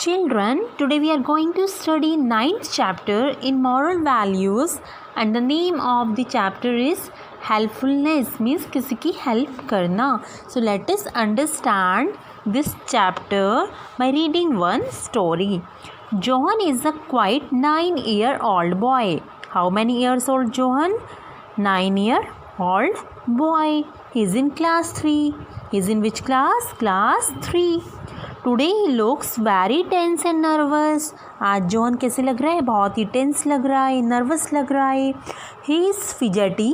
Children, today we are going to study 9th chapter in moral values and the name of the chapter is helpfulness, means किसी की help करना. So let us understand this chapter by reading one story. Johan is a quite 9-year-old boy. How many years old Johan? 9-year-old boy. He is in class 3. He is in which class? Class 3. Today he looks very tense and nervous. आज John कैसे लग रहा है? बहुत ही tense लग रहा है, nervous लग रहा है. He is fidgety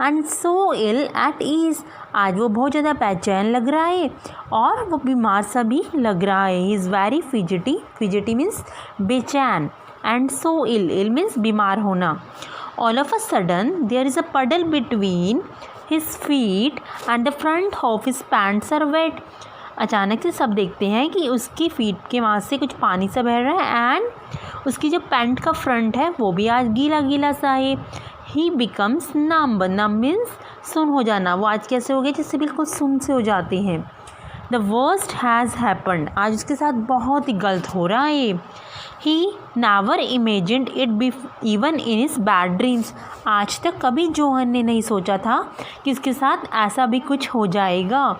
and so ill at ease. आज वो बहुत ज़्यादा बेचैन लग रहा है और वो बीमार सा भी लग रहा है. He is very fidgety. Fidgety means बेचैन एंड सो इल मीन्स बीमार होना. All of a sudden there is a puddle between his feet and the front of his pants are wet. अचानक से सब देखते हैं कि उसकी फीट के वहाँ से कुछ पानी सा बह रहा है एंड उसकी जो पैंट का फ्रंट है वो भी आज गीला गीला सा है. He becomes numb. Numb means सुन हो जाना. वो आज कैसे हो गए? जैसे बिल्कुल सुन से हो जाते हैं. The worst has happened. आज उसके साथ बहुत ही गलत हो रहा है. He never imagined it be even in his bad dreams. आज तक कभी जोहन ने नहीं सोचा था कि उसके साथ ऐसा भी कुछ हो जाएगा.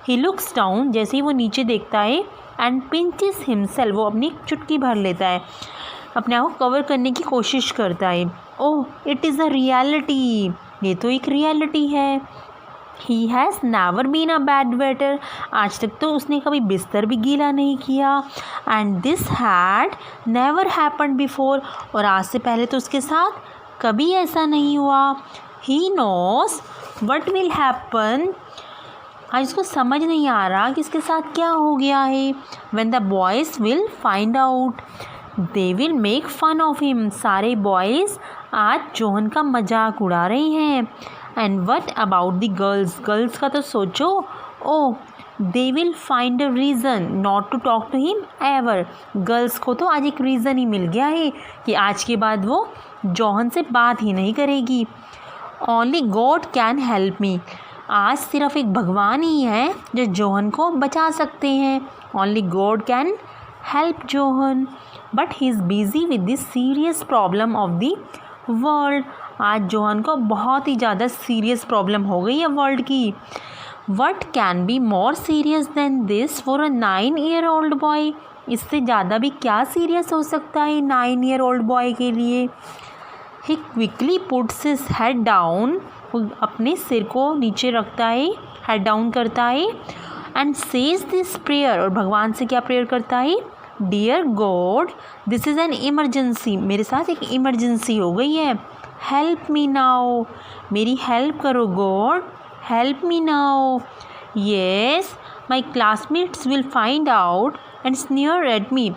He looks down. जैसे ही वो नीचे देखता है एंड पिंचेस हिमसेल्फ. वो अपनी चुटकी भर लेता है, अपने आप को कवर करने की कोशिश करता है. Oh it is a reality. ये तो एक रियलिटी है. He has never been a bad waiter. आज तक तो उसने कभी बिस्तर भी गीला नहीं किया. And this had never happened before. और आज से पहले तो उसके साथ कभी ऐसा नहीं हुआ. He knows what will happen. आज उसको समझ नहीं आ रहा कि इसके साथ क्या हो गया है. When the boys will find out they will make fun of him. सारे बॉयज़ आज जोहन का मजाक उड़ा रहे हैं. And what about the girls. Girls का तो सोचो. Oh they will find a reason not to talk to him ever. Girls को तो आज एक रीज़न ही मिल गया है कि आज के बाद वो जोहन से बात ही नहीं करेगी. Only God can help me. आज सिर्फ एक भगवान ही है जो जोहन को बचा सकते हैं. Only God can help Johan. But he is busy with this serious problem of the world. आज जोहन को बहुत ही ज़्यादा सीरियस प्रॉब्लम हो गई है वर्ल्ड की. What can be more serious than this for a 9-year-old boy. इससे ज़्यादा भी क्या सीरियस हो सकता है 9-year-old बॉय के लिए. He quickly puts his head down. वो अपने सिर को नीचे रखता है, हेड डाउन करता है. And says this prayer. और भगवान से क्या प्रेयर करता है? Dear God this is an emergency. मेरे साथ एक इमरजेंसी हो गई है. Help me now. मेरी हेल्प करो God. Help me now. Yes my classmates will find out and sneer at me.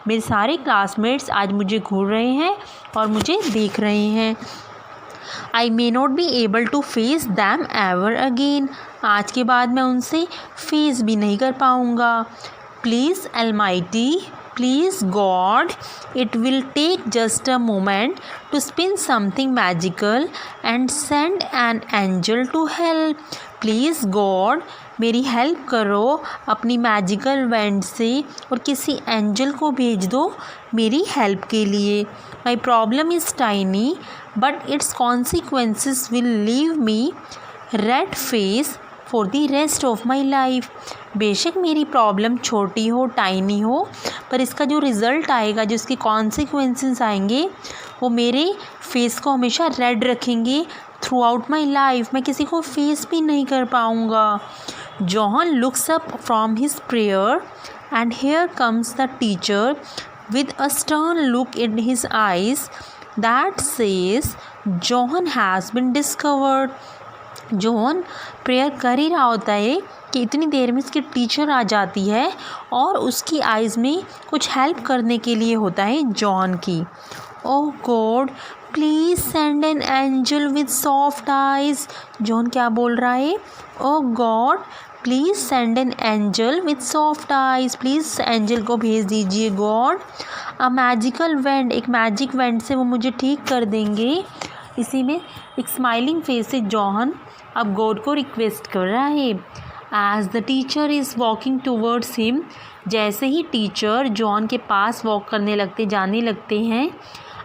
मेरे सारे क्लासमेट्स आज मुझे घूर रहे हैं और मुझे देख रहे हैं. I may not be able to face them ever again. आज के बाद मैं उनसे फेस भी नहीं कर पाऊँगा. Please almighty, please God, it will take just a moment to spin something magical and send an angel to help. Please God मेरी हेल्प करो अपनी मैजिकल वैंड से और किसी एंजल को भेज दो मेरी हेल्प के लिए. My problem is tiny but it's consequences will leave me red face for the rest of my life. बेशक मेरी प्रॉब्लम छोटी हो, टाइनी हो, पर इसका जो रिज़ल्ट आएगा, जो इसके कॉन्सिक्वेंसेस आएंगे, वो मेरे फेस को हमेशा रेड रखेंगे थ्रू आउट माई लाइफ. मैं किसी को फेस भी नहीं कर पाऊँगा. John looks up from his prayer and here comes the teacher with a stern look in his eyes that says John has been discovered. John prayer कर ही रहा होता है कि इतनी देर में उसकी टीचर आ जाती है और उसकी आइज़ में कुछ हेल्प करने के लिए होता है जॉन की. Oh God please send an angel with soft eyes. John क्या बोल रहा है? Oh God please send an angel with soft eyes. Please angel को भेज दीजिए गॉड. अ मैजिकल वेंड. एक मैजिक वेंड से वो मुझे ठीक कर देंगे. इसी में एक स्माइलिंग फेस से जॉन अब गॉड को रिक्वेस्ट कर रहा है. As the teacher is walking towards him जैसे ही टीचर जॉन के पास वॉक जाने लगते हैं,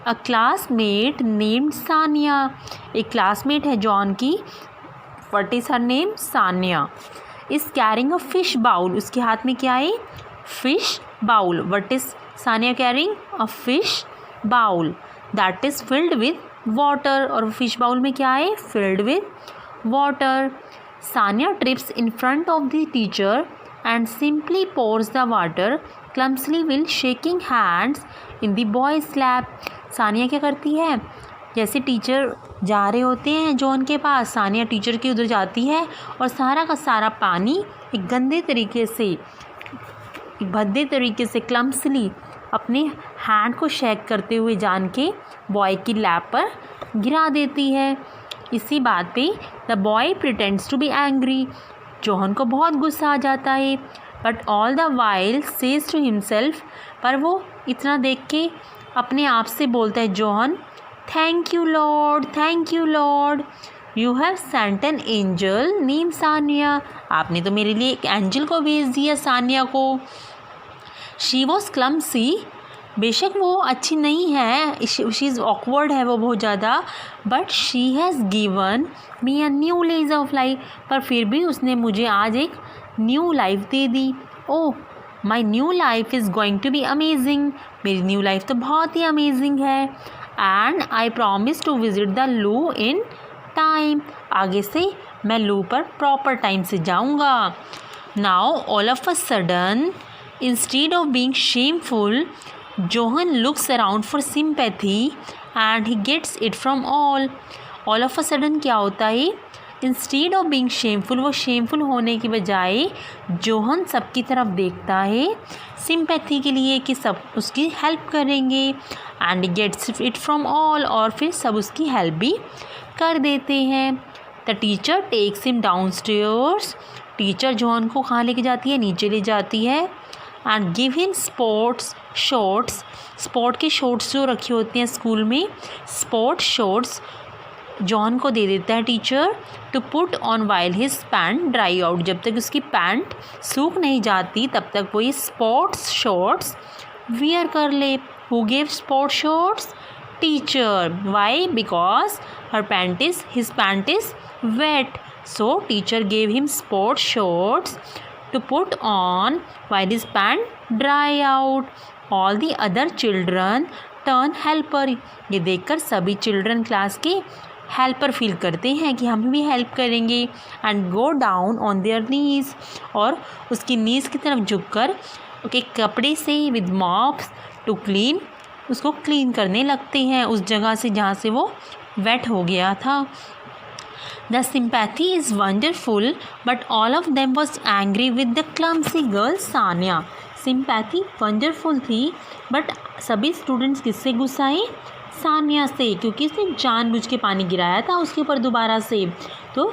अ क्लासमेट नेम्ड सानिया, एक क्लासमेट है जॉन की, what is her name, Sania, is carrying a fish bowl, उसके हाथ में क्या है, fish bowl. What is Sania carrying, a fish bowl that is filled with water, और फिश बाउल में क्या है, filled with water. Sania trips in front of the teacher and simply pours the water clumsily will shaking hands in the boy's lap. Sania क्या करती है, जैसे teacher जा रहे होते हैं जॉन के पास, सानिया टीचर के उधर जाती है और सारा का सारा पानी एक गंदे तरीके से, एक भद्दे तरीके से क्लम्सली अपने हैंड को शेक करते हुए जान के बॉय की लैप पर गिरा देती है। इसी बात पे the boy pretends to be angry, John को बहुत गुस्सा आ जाता है, but all the while says to himself, पर वो इतना देख के अपने आप से बोलता है John, thank you Lord, you have sent an angel name Sania, आपने तो मेरे लिए एक एंजल को भेज दिया, सानिया को। शी वॉज क्लम्सी, बेशक वो अच्छी नहीं है, शी इज़ ऑकवर्ड है वो बहुत ज़्यादा, but she has given me a new lease of life, पर फिर भी उसने मुझे आज एक न्यू लाइफ दे दी। Oh my new life is going to be amazing, मेरी न्यू लाइफ तो बहुत ही अमेजिंग है। And I promise to visit the loo in time, आगे से मैं लू पर प्रॉपर टाइम से जाऊँगा। Now all of a sudden, instead of being shameful, Johan looks around for sympathy and he gets it from all. All of a sudden क्या होता है, इंस्टीड ऑफ बीइंग शेमफुल, वो शेमफुल होने की बजाय Johan सबकी तरफ देखता है सिंपैथी के लिए कि सब उसकी हेल्प करेंगे, and gets it from all, और फिर सब उसकी हेल्प भी कर देते हैं। The teacher takes him downstairs, teacher John को कहाँ लेके जाती है, नीचे ले जाती है, and give him sports shorts, sport की शॉर्ट्स जो रखी होती हैं स्कूल में, स्पोर्ट शॉर्ट्स जॉन को दे देता है teacher, to put on while his pant dry out, जब तक उसकी पैंट सूख नहीं जाती तब तक वो ये स्पोर्ट्स शॉर्ट्स वियर कर ले। Who give sports shorts, teacher, why, because his pant is wet, so teacher gave him sports shorts to put on while his pant dry out. All the other children turn helper. ये देखकर सभी children class के helper feel करते हैं कि हम भी help करेंगे, and go down on their नीज, और उसकी नीज की तरफ झुककर ओके कपड़े से विद मॉप्स टू क्लीन, उसको क्लीन करने लगते हैं उस जगह से जहाँ से वो वेट हो गया था। The sympathy is wonderful, but all of them was angry with the clumsy girl Sanya. Sympathy wonderful थी, but सभी स्टूडेंट्स किससे गुस्साए, सानिया से, क्योंकि उसने जानबूझ के पानी गिराया था उसके ऊपर दोबारा से, तो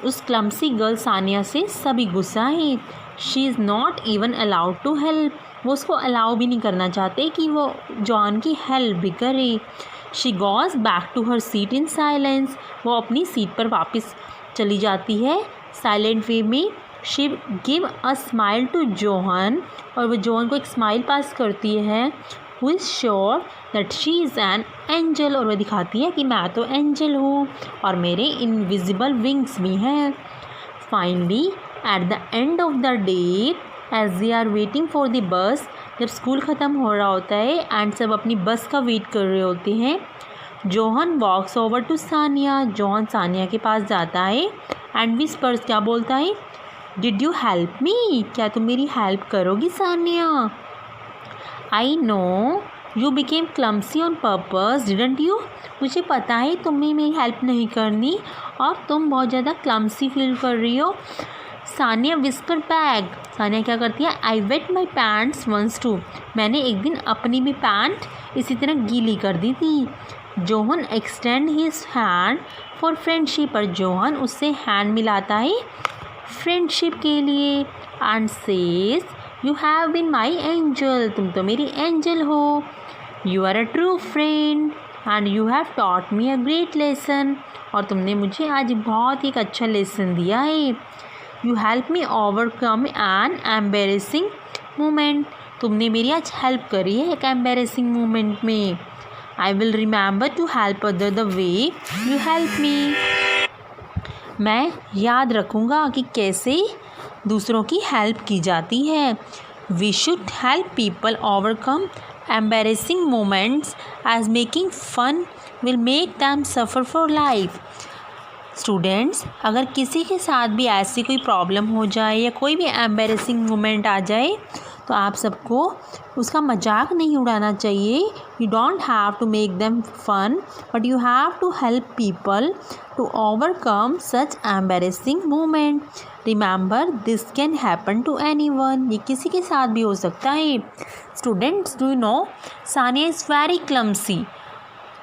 उस क्लम्सी गर्ल सानिया से सभी गुस्साए। She is not even allowed to help, वो उसको अलाउ भी नहीं करना चाहते कि वो जॉन की हेल्प भी करे। She goes back to her seat in silence, वो अपनी सीट पर वापस चली जाती है साइलेंट वे में। She give a smile to John, और वो जोहन को एक स्माइल पास करती है। Who is sure that she is an angel, और वह दिखाती है कि मैं तो एंजल हूँ और मेरे इनविजिबल विंग्स भी हैं। Finally at the end of the day as they are waiting for the bus, जब स्कूल ख़त्म हो रहा होता है एंड सब अपनी बस का वेट कर रहे होते हैं, John walks over to Sania, John Sania के पास जाता है एंड विस्पर्स, क्या बोलता है, डिड यू हेल्प मी, क्या तुम मेरी हेल्प करोगी Sania. I know you became clumsy on purpose didn't you, मुझे पता है तुम्हें मेरी हेल्प नहीं करनी और तुम बहुत ज़्यादा क्लम्सी फील कर रही हो। सानिया विस्पर बैग, सानिया क्या करती है, I wet my pants once too, मैंने एक दिन अपनी भी पैंट इसी तरह गीली कर दी थी। John extend his hand for friendship, पर जोहन उससे हैंड मिलाता है फ्रेंडशिप के लिए, and says you have been my angel, तुम तो मेरी एंजल हो। You are a true friend and you have taught me a great lesson, और तुमने मुझे आज बहुत ही एक अच्छा लेसन दिया है। You help me overcome an embarrassing moment. तुमने मेरी आज हेल्प करी है एक एम्बेरेसिंग मोमेंट में. I will remember to help other the way you help me. मैं याद रखूँगा कि कैसे दूसरों की हेल्प की जाती है. We should help people overcome embarrassing moments as making fun will make them suffer for life. Students, अगर किसी के साथ भी ऐसी कोई प्रॉब्लम हो जाए या कोई भी एम्बेरेसिंग मोमेंट आ जाए तो आप सबको उसका मजाक नहीं उड़ाना चाहिए. You don't have to make them fun but you have to help people to overcome such embarrassing moment. Remember this can happen to anyone. ये किसी के साथ भी हो सकता है. Students, do you know Sania is very clumsy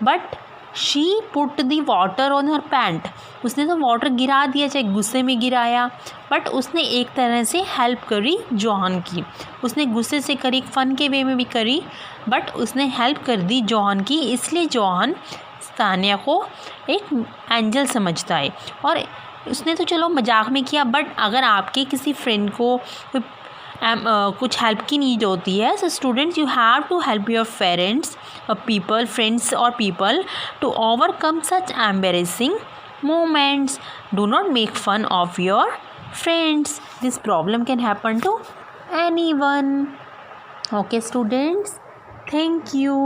but she put the water on her pant. उसने तो वाटर गिरा दिया, चाहे गुस्से में गिराया, बट उसने एक तरह से हेल्प करी जॉन की. उसने गुस्से से करी, फ़न के वे में भी करी, बट उसने हेल्प कर दी जॉन की. इसलिए जॉन सानिया को एक एंजल समझता है. और उसने तो चलो मजाक में किया, बट अगर आपके किसी फ्रेंड को कुछ हेल्प की नीड होती है, so students you have to help your parents people, friends or people to overcome such embarrassing moments. Do not make fun of your friends. This problem can happen to anyone. Okay students, thank you.